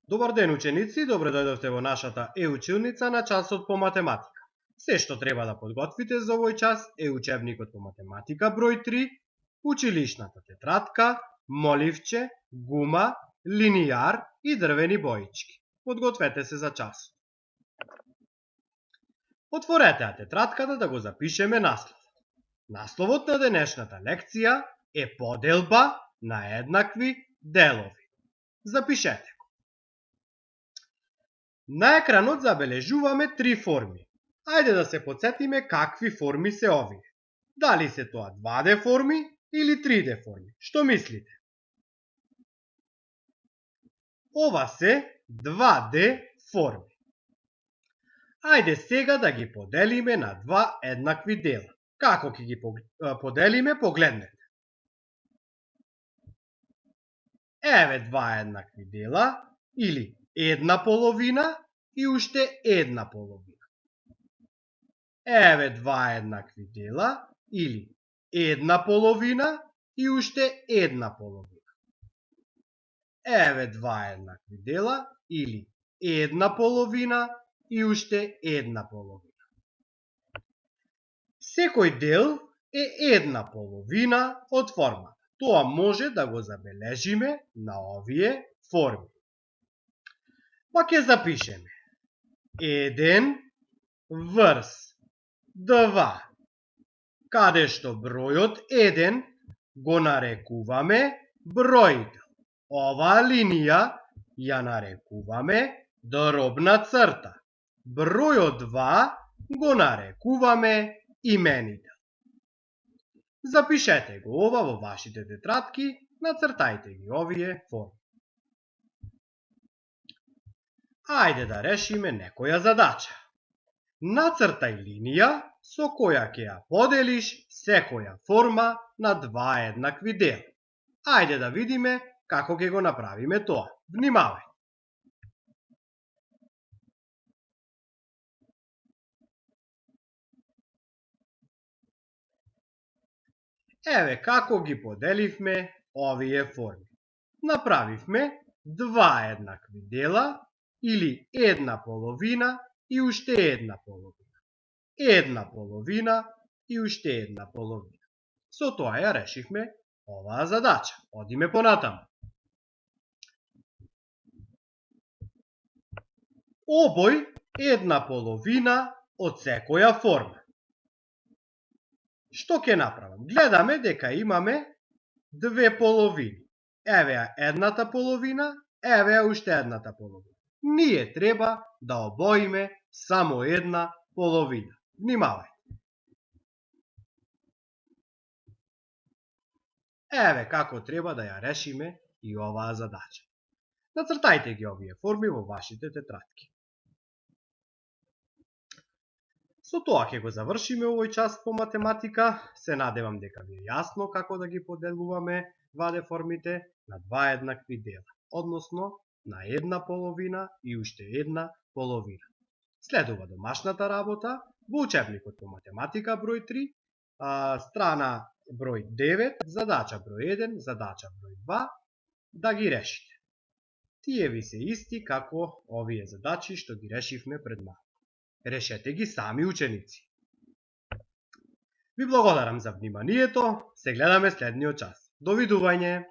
Добар ден, ученици, добре дојдовте во нашата училница на часот по математика. Се што треба да подготвите за овој час е учебникот по математика број 3, училишната тетрадка, моливче, гума, линијар и дрвени боички. Подгответе се за час. Отворете ја тетрадката да го запишеме наслов. Насловот на денешната лекција е поделба на еднакви делови. Запишете. На екранот забележуваме три форми. Ајде да се потсетиме какви форми се овие. Дали се тоа 2D форми или 3D форми? Што мислите? Ова се 2D форми. Ајде сега да ги поделиме на два еднакви дела. Како ќе ги поделиме? Погледнете. Еве два еднакви дела или една половина и уште една половина. Еве два еднакви дела или една половина и уште една половина. Еве два еднакви дела или една половина и уште една половина. Секој дел е една половина од формата. Тоа може да го забележиме на овие форми. Па ќе запишеме 1 врз 2, каде што бројот 1 го нарекуваме бројдел. Оваа линија ја нарекуваме дробна црта. Бројот 2 го нарекуваме именител. Запишете го ова во вашите тетрадки, нацртајте ги овие форми. Ајде да решиме некоја задача. Нацртај линија со која ќе ја поделиш секоја форма на два еднакви дела. Ајде да видиме како ќе го направиме тоа. Внимавај! Еве како ги поделивме овие форми. Направивме два еднакви дела или една половина и уште една половина. Една половина и уште една половина. Со тоа ја решивме оваа задача. Одиме понатаму. Обој една половина од секоја форма. Што ќе направам? Гледаме дека имаме две половини. Еве ја едната половина, еве ја уште едната половина. Ние треба да обоиме само една половина. Внимавај! Еве како треба да ја решиме и оваа задача. Нацртајте ги овие форми во вашите тетрадки. Со тоа ќе го завршиме овој час по математика. Се надевам дека ви е јасно како да ги поделуваме 2D формите на два еднакви дела, односно на една половина и уште една половина. Следува домашната работа во учебникот по математика број 3, страна број 9, задача број 1, задача број 2, да ги решите. Тие ви се исти како овие задачи што ги решивме пред малку. Решете ги сами, ученици. Ви благодарам за вниманието, се гледаме следниот час. Довидување!